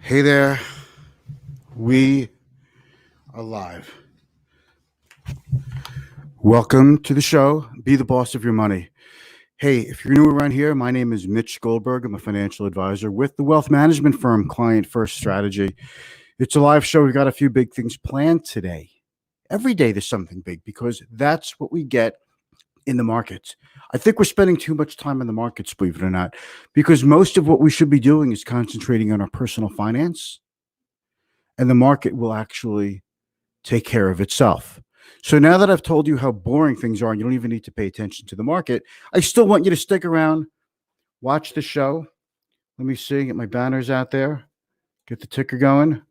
Hey there, we are live. Welcome to the show, Be the Boss of Your Money. Hey, if you're new around here, my name is Mitch Goldberg. I'm a financial advisor with the wealth management firm Client First Strategy. It's a live show. We've got a few big things planned today. Every day there's something big because that's what we get in the markets. I think we're spending too much time in the markets, believe it or not, because most of what we should be doing is concentrating on our personal finance, and the market will actually take care of itself. So now that I've told you how boring things are and you don't even need to pay attention to the market, I still want you to stick around, watch the show. Let me see, get my banners out there, get the ticker going.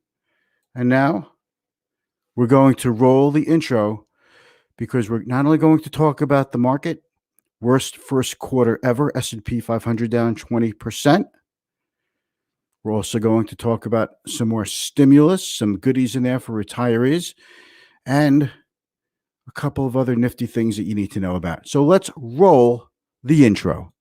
And now we're going to roll the intro because we're not only going to talk about the market, worst first quarter ever, S&P 500 down 20%. We're also going to talk about some more stimulus, some goodies in there for retirees, and a couple of other nifty things that you need to know about. So let's roll the intro.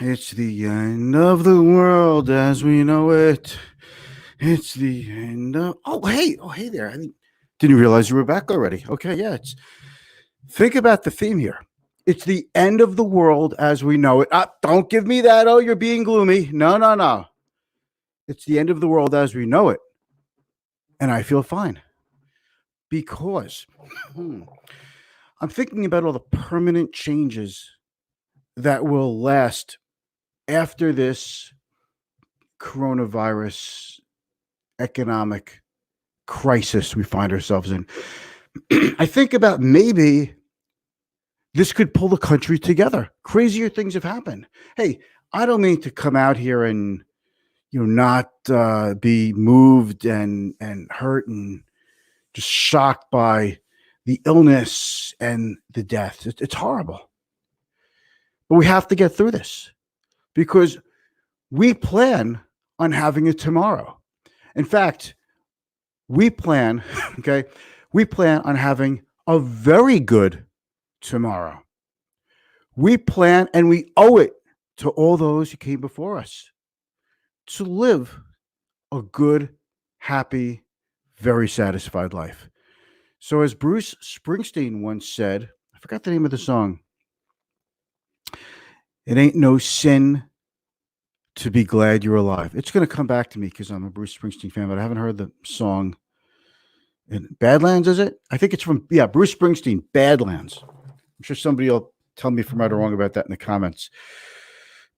It's the end of the world as we know it. It's the end of... hey there. I didn't realize you were back already. Okay, yeah. Think about the theme here. It's the end of the world as we know it. Don't give me that. Oh, you're being gloomy. No. It's the end of the world as we know it. And I feel fine because I'm thinking about all the permanent changes that will last after this coronavirus economic crisis we find ourselves in. I think about maybe this could pull the country together. Crazier things have happened. Hey, I don't mean to come out here and not be moved and hurt and just shocked by the illness and the death. It's horrible. But we have to get through this because we plan on having it tomorrow. In fact, we plan on having a very good tomorrow. We plan and we owe it to all those who came before us to live a good, happy, very satisfied life. So as Bruce Springsteen once said, I forgot the name of the song, it ain't no sin to be glad you're alive. It's going to come back to me because I'm a Bruce Springsteen fan, but I haven't heard the song. In Badlands, is it? I think it's from, Bruce Springsteen, Badlands. I'm sure somebody will tell me if I'm right or wrong about that in the comments.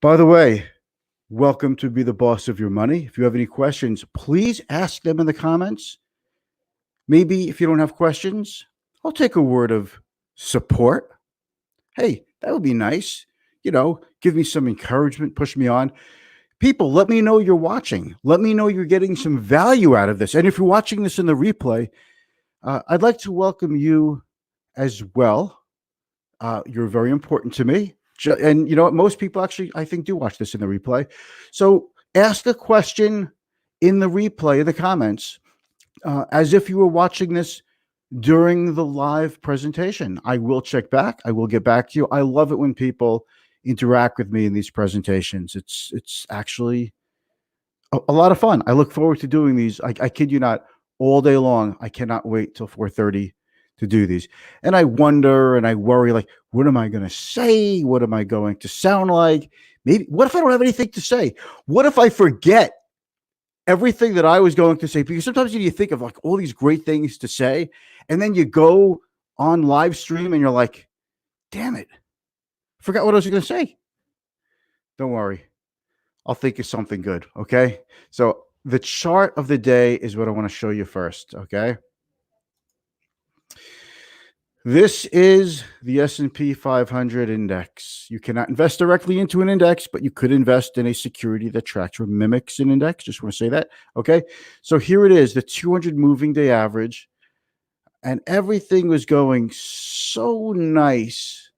By the way, welcome to Be the Boss of Your Money. If you have any questions, please ask them in the comments. Maybe if you don't have questions, I'll take a word of support. Hey, that would be nice. Give me some encouragement, push me on. People, let me know you're watching. Let me know you're getting some value out of this. And if you're watching this in the replay, I'd like to welcome you as well. You're very important to me. And you know what? Most people actually, I think, do watch this in the replay. So ask a question in the replay, in the comments, as if you were watching this during the live presentation. I will check back. I will get back to you. I love it when people interact with me in these presentations. It's actually a lot of fun. I look forward to doing these. I kid you not, all day long. I cannot wait till 4:30 to do these. And I wonder and I worry, like, what am I going to say? What am I going to sound like? Maybe, what if I don't have anything to say? What if I forget everything that I was going to say? Because sometimes you think of like all these great things to say, and then you go on live stream and you're like, damn it, forgot what I was going to say. Don't worry. I'll think of something good. Okay. So the chart of the day is what I want to show you first. Okay. This is the S&P 500 index. You cannot invest directly into an index, but you could invest in a security that tracks or mimics an index. Just want to say that. Okay. So here it is, the 200 moving day average. And everything was going so nice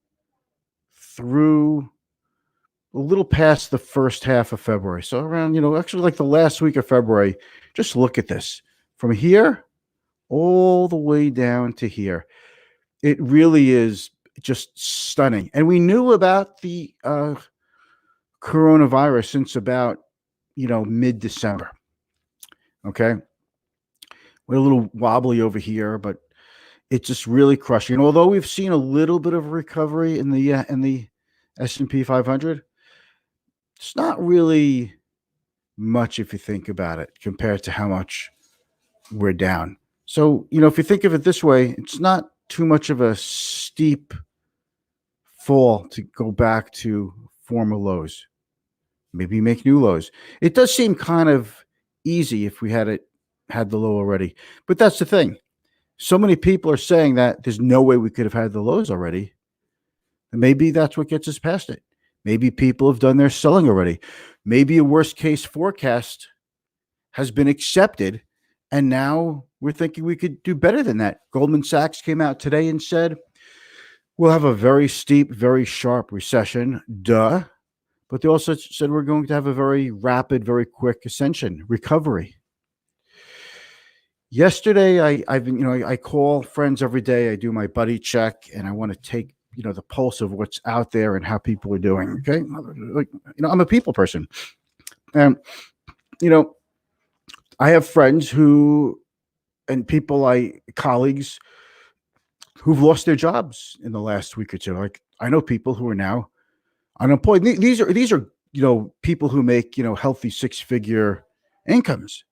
through a little past the first half of February. So around, actually like the last week of February, just look at this from here all the way down to here. It really is just stunning. And we knew about the coronavirus since about, mid-December. Okay. We're a little wobbly over here, but it's just really crushing. And although we've seen a little bit of a recovery in the S&P 500, it's not really much if you think about it compared to how much we're down. So, if you think of it this way, it's not too much of a steep fall to go back to former lows. Maybe make new lows. It does seem kind of easy if we had the low already. But that's the thing. So many people are saying that there's no way we could have had the lows already. And maybe that's what gets us past it. Maybe people have done their selling already. Maybe a worst case forecast has been accepted. And now we're thinking we could do better than that. Goldman Sachs came out today and said, we'll have a very steep, very sharp recession. Duh. But they also said we're going to have a very rapid, very quick ascension, recovery. Yesterday, I call friends every day. I do my buddy check, and I want to take, the pulse of what's out there and how people are doing. Okay. I'm a people person. And, I have friends and colleagues who've lost their jobs in the last week or two. Like I know people who are now unemployed. These are people who make healthy 6-figure incomes.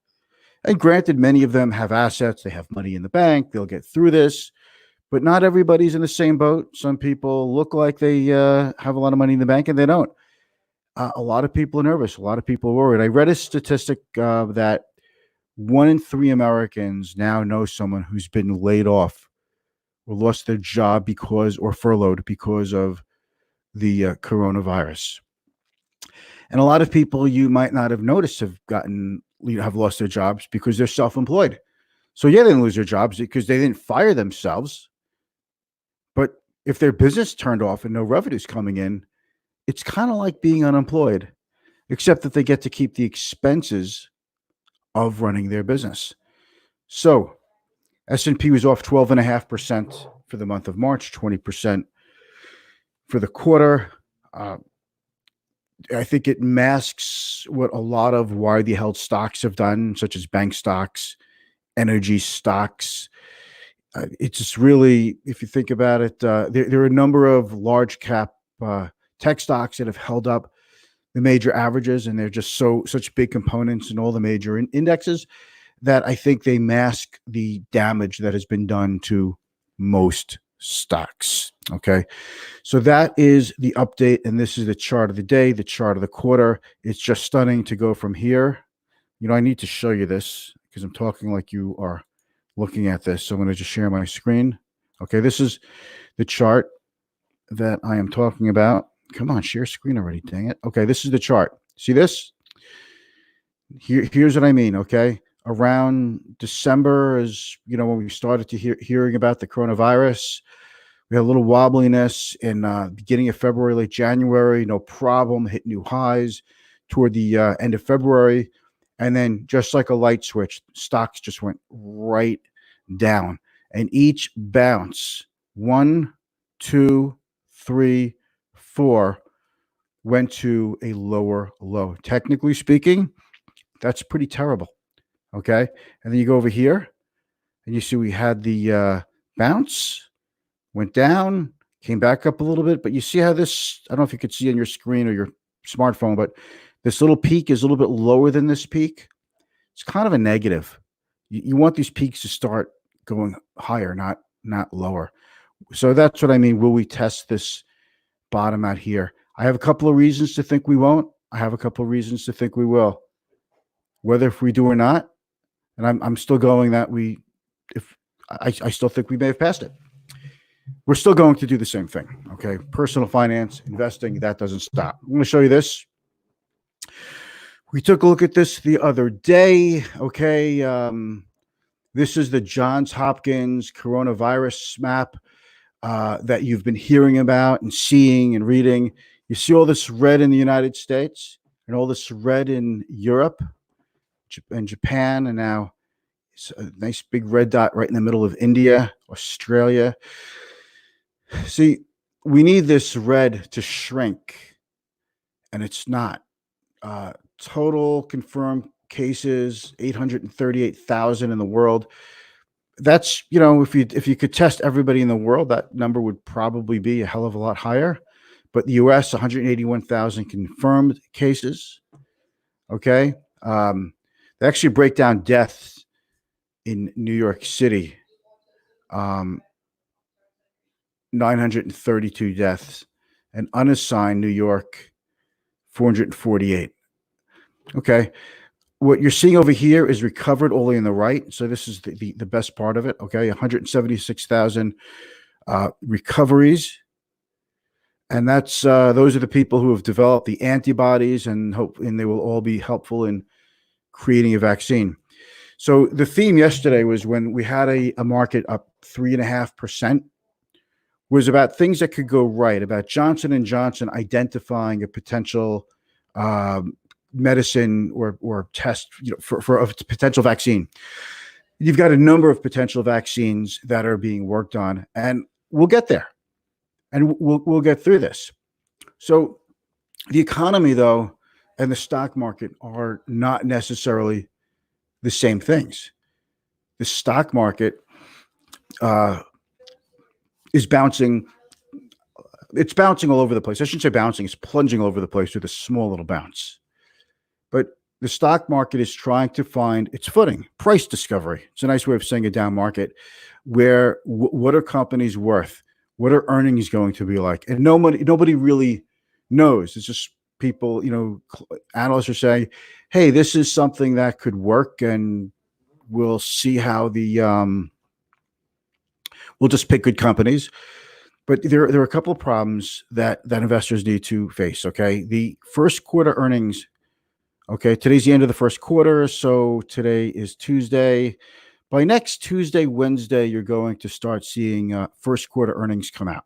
And granted, many of them have assets. They have money in the bank. They'll get through this. But not everybody's in the same boat. Some people look like they have a lot of money in the bank, and they don't. A lot of people are nervous. A lot of people are worried. I read a statistic that 1 in 3 Americans now know someone who's been laid off or lost their job or furloughed because of the coronavirus. And a lot of people you might not have noticed have lost their jobs because they're self-employed. So yeah, they didn't lose their jobs because they didn't fire themselves. But if their business turned off and no revenue's coming in, it's kind of like being unemployed, except that they get to keep the expenses of running their business. So S&P was off 12.5% for the month of March, 20% for the quarter. I think it masks what a lot of widely held stocks have done, such as bank stocks, energy stocks. It's just really, if you think about it, there are a number of large cap tech stocks that have held up the major averages, and they're just such big components in all the major indexes that I think they mask the damage that has been done to most stocks. Okay. So that is the update. And this is the chart of the day, the chart of the quarter. It's just stunning to go from here. I need to show you this because I'm talking like you are looking at this. So I'm going to just share my screen. Okay. This is the chart that I am talking about. Come on, share screen already. Dang it. Okay. This is the chart. See this? Here's what I mean. Okay. Around December is, when we started to hearing about the coronavirus, we had a little wobbliness in beginning of February, late January, no problem, hit new highs toward the end of February. And then just like a light switch, stocks just went right down. And each bounce, 1, 2, 3, 4, went to a lower low. Technically speaking, that's pretty terrible. Okay. And then you go over here and you see we had the bounce, went down, came back up a little bit. But you see how this, I don't know if you could see on your screen or your smartphone, but this little peak is a little bit lower than this peak. It's kind of a negative. You want these peaks to start going higher, not lower. So that's what I mean. Will we test this bottom out here? I have a couple of reasons to think we won't. I have a couple of reasons to think we will. Whether if we do or not, and I'm still going that I still think we may have passed it. We're still going to do the same thing. Okay. Personal finance, investing, that doesn't stop. I'm going to show you this. We took a look at this the other day. Okay. This is the Johns Hopkins coronavirus map. that you've been hearing about and seeing and reading. You see all this red in the United States and all this red in Europe and Japan, and now it's a nice big red dot right in the middle of India, Australia. See, we need this red to shrink, and it's not. Total confirmed cases 838,000 in the world. That's, if you could test everybody in the world, that number would probably be a hell of a lot higher. But the US, 181,000 confirmed cases. Okay. They actually break down deaths in New York City. 932 deaths, and unassigned New York, 448. Okay. What you're seeing over here is recovered only in the right. So this is the best part of it. Okay. 176,000 recoveries. And that's those are the people who have developed the antibodies, and they will all be helpful in creating a vaccine. So the theme yesterday was, when we had a market up 3.5%, was about things that could go right, about Johnson & Johnson identifying a potential medicine or test, for a potential vaccine. You've got a number of potential vaccines that are being worked on, and we'll get there, and we'll get through this. So the economy, though, and the stock market are not necessarily the same things. The stock market is bouncing. It's bouncing all over the place. I shouldn't say bouncing. It's plunging all over the place with a small little bounce. But the stock market is trying to find its footing. Price discovery. It's a nice way of saying a down market, where what are companies worth? What are earnings going to be like? And nobody really knows. It's just people, analysts are saying, hey, this is something that could work, and we'll see how we'll just pick good companies. But there are a couple of problems that investors need to face. Okay. The first quarter earnings. Okay. Today's the end of the first quarter. So today is Tuesday. By next Tuesday, Wednesday, you're going to start seeing first quarter earnings come out.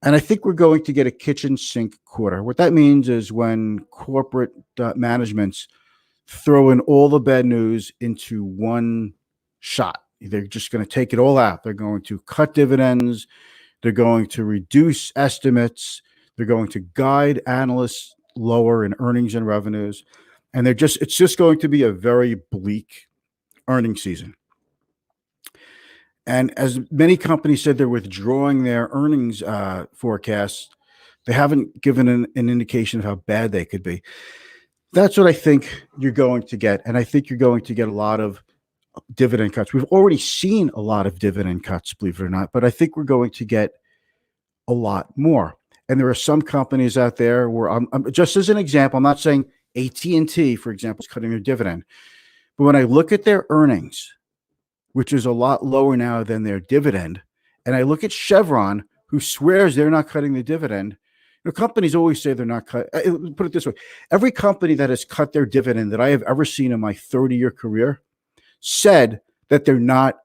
And I think we're going to get a kitchen sink quarter. What that means is when corporate managements throw in all the bad news into one shot. They're just going to take it all out. They're going to cut dividends. They're going to reduce estimates. They're going to guide analysts lower in earnings and revenues. And it's just going to be a very bleak earnings season. And as many companies said, they're withdrawing their earnings forecasts. They haven't given an indication of how bad they could be. That's what I think you're going to get. And I think you're going to get a lot of dividend cuts. We've already seen a lot of dividend cuts, believe it or not, but I think we're going to get a lot more. And there are some companies out there where I'm just as an example, I'm not saying AT&T, for example, is cutting their dividend, but when I look at their earnings, which is a lot lower now than their dividend, and I look at Chevron, who swears they're not cutting the dividend. Companies always say they're not cut. Put it this way. Every company that has cut their dividend that I have ever seen in my 30-year career said that they're not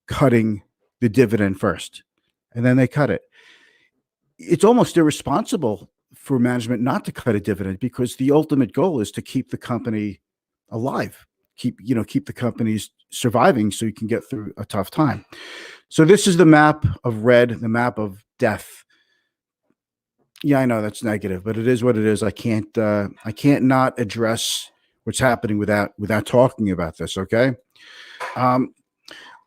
cutting the dividend first, and then they cut it. It's almost irresponsible for management not to cut a dividend, because the ultimate goal is to keep the company alive, keep the companies surviving so you can get through a tough time. So this is the map of red, the map of death. Yeah, I know that's negative, but it is what it is. I can't not address what's happening without talking about this. Okay.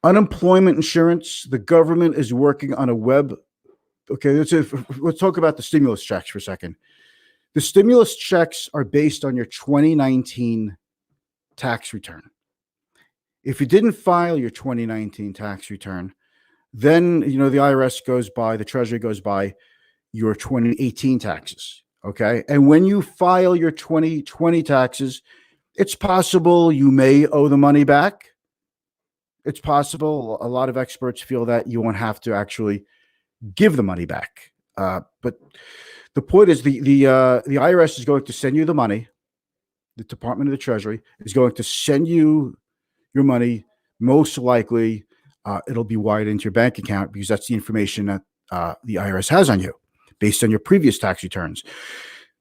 Unemployment insurance. The government is working on a web. Okay. Let's talk about the stimulus checks for a second. The stimulus checks are based on your 2019 tax return. If you didn't file your 2019 tax return, then, the IRS goes by, the Treasury goes by your 2018 taxes. Okay. And when you file your 2020 taxes, it's possible you may owe the money back. It's possible. A lot of experts feel that you won't have to actually give the money back. But the point is the IRS is going to send you the money. The Department of the Treasury is going to send you your money, most likely it'll be wired into your bank account because that's the information that the IRS has on you based on your previous tax returns.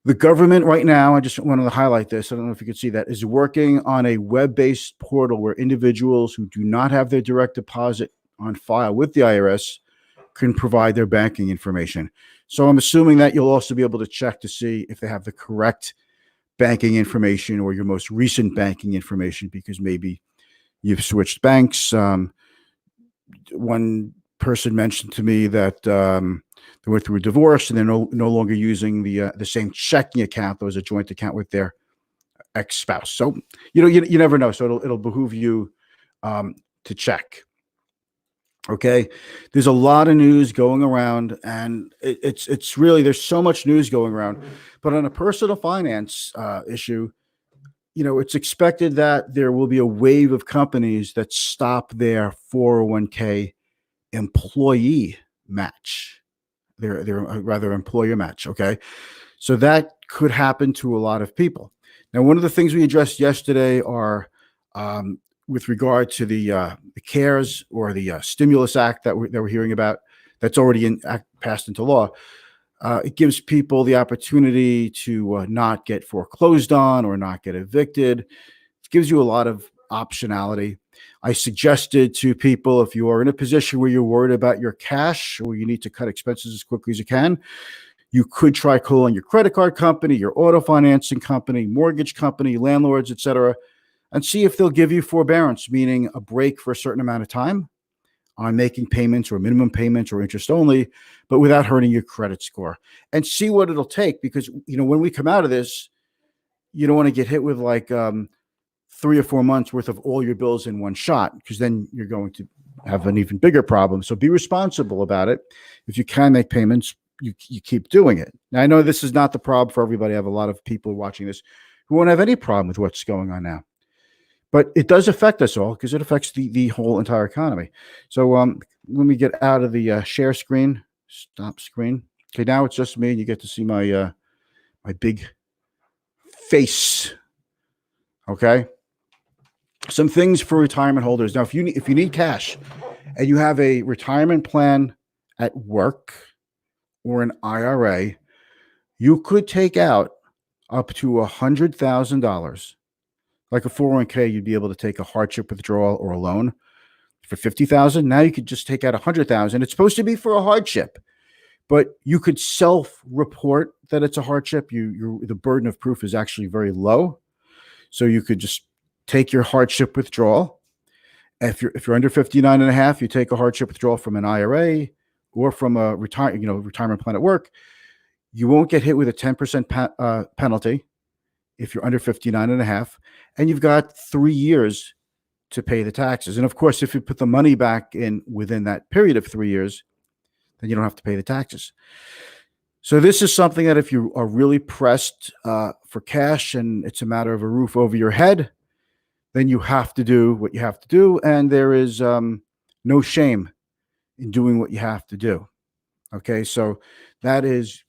The government right now, I just wanted to highlight this, I don't know if you can see that, is working on a web-based portal where individuals who do not have their direct deposit on file with the IRS can provide their banking information. So I'm assuming that you'll also be able to check to see if they have the correct banking information or your most recent banking information, because maybe you've switched banks. One person mentioned to me that they went through a divorce and they're no longer using the same checking account that was a joint account with their ex-spouse. So you never know. So it'll behoove you to check. Okay, there's a lot of news going around, and it's really, there's so much news going around. But on a personal finance issue, it's expected that there will be a wave of companies that stop their 401k employee match, their rather employer match. Okay, so that could happen to a lot of people. Now, one of the things we addressed yesterday are with regard to the CARES or the Stimulus Act that we're hearing about, that's already passed into law. It gives people the opportunity to not get foreclosed on or not get evicted. It gives you a lot of optionality. I suggested to people, if you are in a position where you're worried about your cash or you need to cut expenses as quickly as you can, you could try calling your credit card company, your auto financing company, mortgage company, landlords, etc., and see if they'll give you forbearance, meaning a break for a certain amount of time on making payments or minimum payments or interest only, but without hurting your credit score, and see what it'll take. Because, when we come out of this, you don't want to get hit with like 3 or 4 months worth of all your bills in one shot, because then you're going to have an even bigger problem. So be responsible about it. If you can make payments, you keep doing it. Now, I know this is not the problem for everybody. I have a lot of people watching this who won't have any problem with what's going on now. But it does affect us all because it affects the whole entire economy. So let me get out of the share screen, stop screen. Okay, now it's just me, and you get to see my my big face. Okay, some things for retirement holders. Now, if you need cash and you have a retirement plan at work or an IRA, you could take out up to $100,000. Like a 401k, you'd be able to take a hardship withdrawal or a loan for $50,000. Now you could just take out $100,000. It's supposed to be for a hardship, but you could self-report that it's a hardship. The burden of proof is actually very low, so you could just take your hardship withdrawal. If you're under 59 and a half, you take a hardship withdrawal from an IRA or from a retirement plan at work. You won't get hit with a 10% penalty if you're under 59 and a half, and you've got 3 years to pay the taxes. And of course, if you put the money back in within that period of 3 years, then you don't have to pay the taxes. So this is something that if you are really pressed for cash and it's a matter of a roof over your head, then you have to do what you have to do. And there is no shame in doing what you have to do. Okay, so that is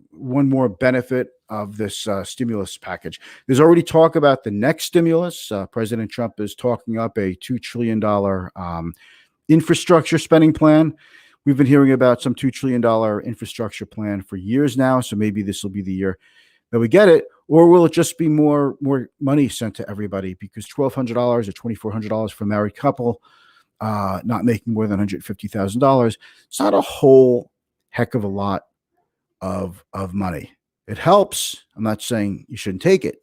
one more benefit of this stimulus package. There's already talk about the next stimulus. President Trump is talking up a $2 trillion infrastructure spending plan. We've been hearing about some $2 trillion infrastructure plan for years now, so maybe this will be the year that we get it. Or will it just be more money sent to everybody? Because $1,200 or $2,400 for a married couple not making more than $150,000, it's not a whole heck of a lot of money. It helps. I'm not saying you shouldn't take it,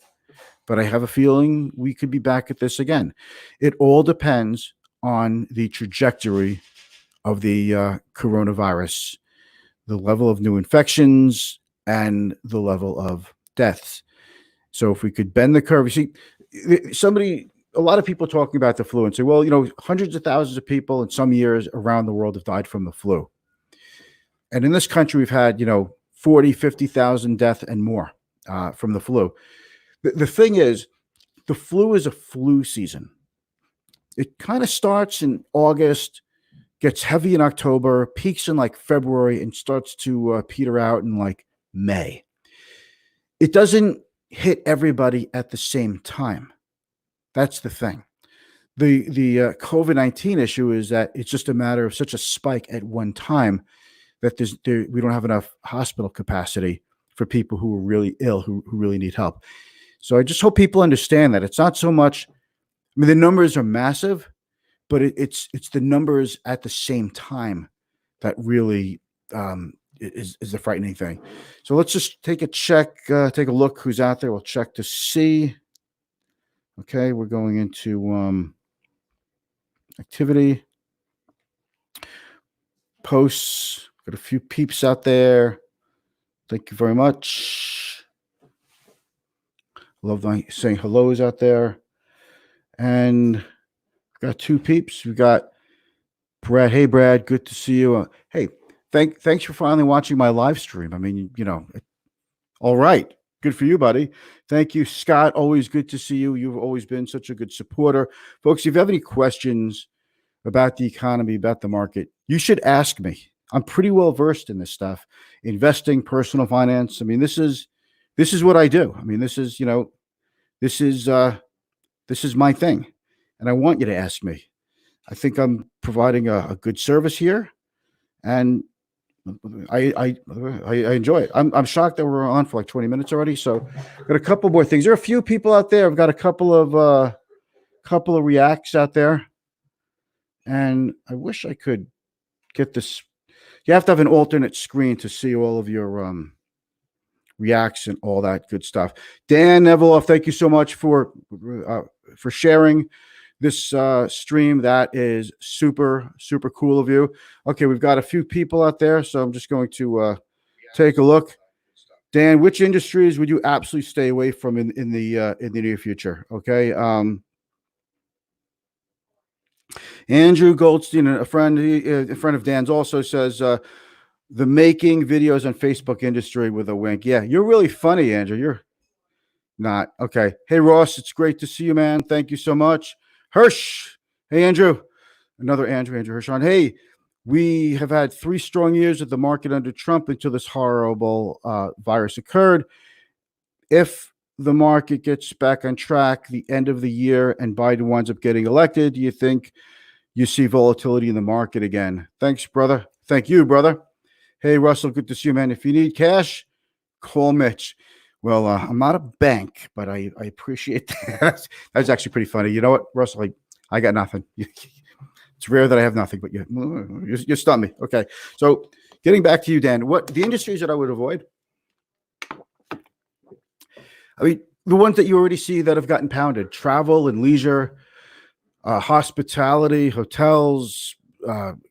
but I have a feeling we could be back at this again. It all depends on the trajectory of the coronavirus, the level of new infections, and the level of deaths. So if we could bend the curve, you see, a lot of people talking about the flu and say, well, hundreds of thousands of people in some years around the world have died from the flu. And in this country, we've had, 40, 50,000 deaths and more from the flu. The thing is, the flu is a flu season. It kind of starts in August, gets heavy in October, peaks in like February, and starts to peter out in like May. It doesn't hit everybody at the same time. That's the thing. The COVID-19 issue is that it's just a matter of such a spike at one time that we don't have enough hospital capacity for people who are really ill, who really need help. So I just hope people understand that it's not so much. I mean, the numbers are massive, but it's the numbers at the same time that really is the frightening thing. So let's just take a look who's out there. We'll check to see. Okay, we're going into activity, posts. Got a few peeps out there. Thank you very much. Love saying hellos out there. And we've got two peeps. We got Brad. Hey, Brad. Good to see you. Hey, thanks for finally watching my live stream. I mean, all right. Good for you, buddy. Thank you, Scott. Always good to see you. You've always been such a good supporter. Folks, if you have any questions about the economy, about the market, you should ask me. I'm pretty well versed in this stuff. Investing, personal finance. I mean, this is what I do. I mean, this is my thing. And I want you to ask me. I think I'm providing a good service here. And I enjoy it. I'm shocked that we're on for like 20 minutes already. So got a couple more things. There are a few people out there. I've got a couple of reacts out there. And I wish I could get this. You have to have an alternate screen to see all of your reacts and all that good stuff. Dan Neveloff, thank you so much for sharing this stream. That is super, super cool of you. Okay, we've got a few people out there, so I'm just going to take a look. Dan, which industries would you absolutely stay away from in the near future? Okay. Andrew Goldstein, a friend of Dan's, also says the making videos on Facebook industry with a wink. Yeah, you're really funny, Andrew. You're not. Okay. Hey, Ross, it's great to see you, man. Thank you so much. Hirsch. Hey, Andrew. Another Andrew Hirschon. Hey, we have had 3 strong years of the market under Trump until this horrible virus occurred. If the market gets back on track the end of the year and Biden winds up getting elected, do you think you see volatility in the market again? Thanks, brother. Thank you, brother. Hey, Russell, good to see you, man. If you need cash, call Mitch. Well, I'm not a bank, but I appreciate that. That's actually pretty funny. You know what, Russell? I got nothing. It's rare that I have nothing, but you stunned me. Okay, so getting back to you, Dan, what the industries that I would avoid? I mean, the ones that you already see that have gotten pounded: travel and leisure, hospitality, hotels,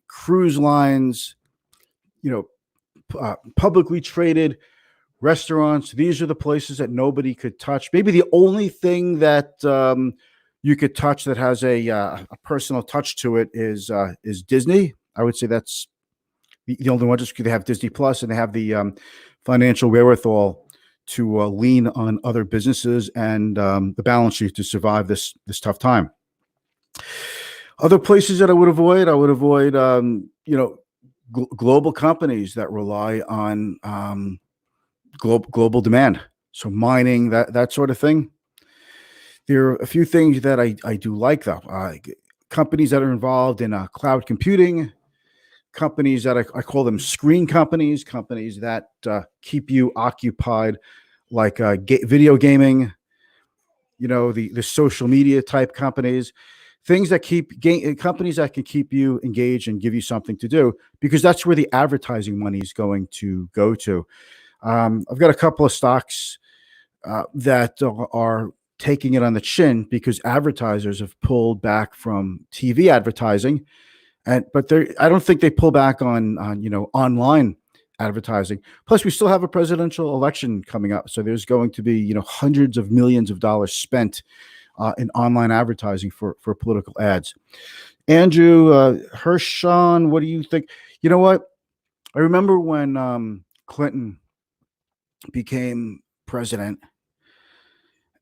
cruise lines, publicly traded restaurants. These are the places that nobody could touch. Maybe the only thing that you could touch that has a personal touch to it is Disney. I would say that's the only one, just because they have Disney Plus and they have the financial wherewithal to lean on other businesses and the balance sheet to survive this tough time. Other places that I would avoid global companies that rely on global demand. So mining, that sort of thing. There are a few things that I do like, though. Companies that are involved in cloud computing, companies that I call them screen companies that keep you occupied, like video gaming, the social media type companies, things that companies that can keep you engaged and give you something to do, because that's where the advertising money is going to go to. I've got a couple of stocks that are taking it on the chin because advertisers have pulled back from TV advertising, but I don't think they pull back on online advertising. Plus, we still have a presidential election coming up, so there's going to be hundreds of millions of dollars spent in online advertising for political ads. Andrew Hirschon, what do you think? You know what? I remember when Clinton became president,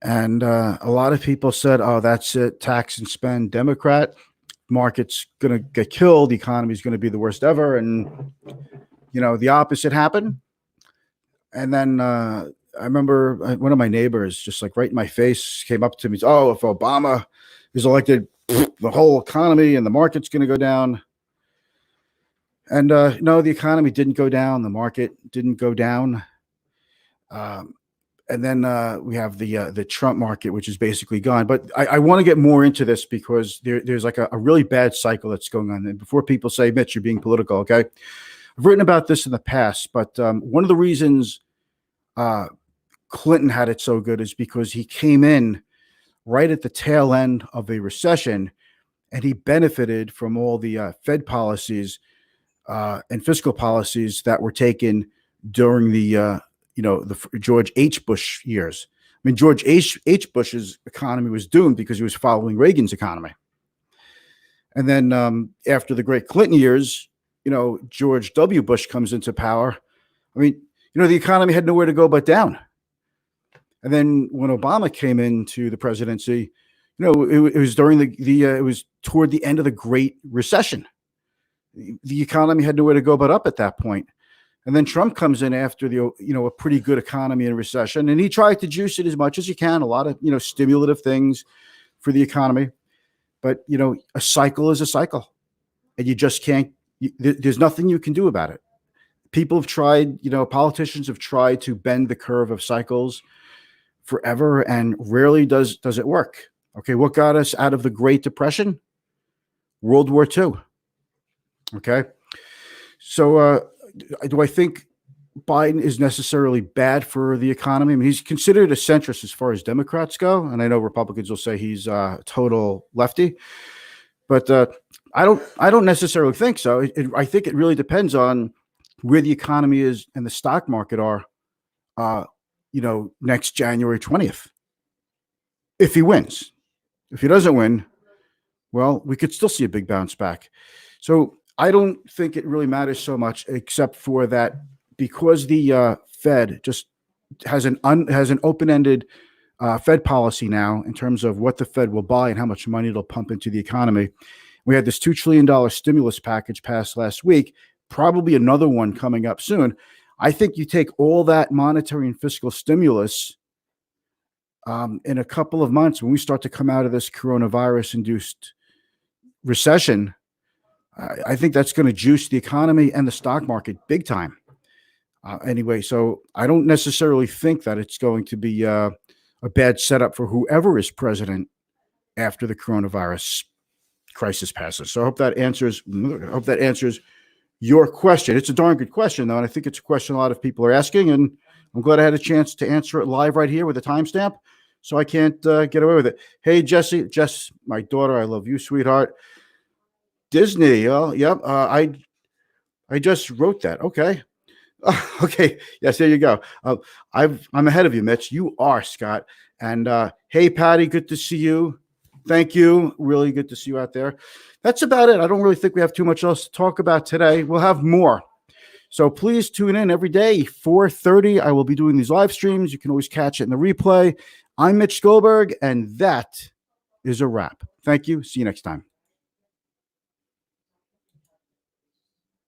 and a lot of people said, "Oh, that's it, tax and spend Democrat. Market's going to get killed. The economy is going to be the worst ever." And the opposite happened. And then I remember one of my neighbors, just like right in my face, came up to me. Oh, if Obama is elected, the whole economy and the market's going to go down. And no, the economy didn't go down. The market didn't go down. And then we have the Trump market, which is basically gone. But I want to get more into this because there's like a really bad cycle that's going on. And before people say, Mitch, you're being political, okay? I've written about this in the past, but one of the reasons Clinton had it so good is because he came in right at the tail end of a recession, and he benefited from all the Fed policies and fiscal policies that were taken during the George H. Bush years. I mean, George H. Bush's economy was doomed because he was following Reagan's economy. And then after the great Clinton years, George W. Bush comes into power. I mean, the economy had nowhere to go but down. And then when Obama came into the presidency, it was during it was toward the end of the Great Recession. The economy had nowhere to go but up at that point. And then Trump comes in after a pretty good economy and recession, and he tried to juice it as much as he can, a lot of, stimulative things for the economy. But, a cycle is a cycle, and you just can't, there's nothing you can do about it. People have tried, politicians have tried to bend the curve of cycles forever, and rarely does it work. Okay. What got us out of the Great Depression? World War II. Okay. So, do I think Biden is necessarily bad for the economy? I mean, he's considered a centrist as far as Democrats go, and I know Republicans will say he's a total lefty, but I don't necessarily think so. I think it really depends on where the economy is and the stock market are, next January 20th. If he wins, if he doesn't win, well, we could still see a big bounce back. So I don't think it really matters so much, except for that because the Fed just has an open-ended Fed policy now in terms of what the Fed will buy and how much money it'll pump into the economy. We had this $2 trillion stimulus package passed last week, probably another one coming up soon. I think you take all that monetary and fiscal stimulus in a couple of months when we start to come out of this coronavirus-induced recession. I think that's going to juice the economy and the stock market big time. Anyway, so I don't necessarily think that it's going to be a bad setup for whoever is president after the coronavirus crisis passes. So I hope that answers your question. It's a darn good question, though, and I think it's a question a lot of people are asking, and I'm glad I had a chance to answer it live right here with a timestamp, so I can't get away with it. Hey, Jess, my daughter, I love you, sweetheart. Disney. Oh, yep. I just wrote that. Okay. Okay. Yes. There you go. I'm ahead of you, Mitch. You are, Scott. And hey, Patty. Good to see you. Thank you. Really good to see you out there. That's about it. I don't really think we have too much else to talk about today. We'll have more. So please tune in every day, 4:30. I will be doing these live streams. You can always catch it in the replay. I'm Mitch Goldberg, and that is a wrap. Thank you. See you next time.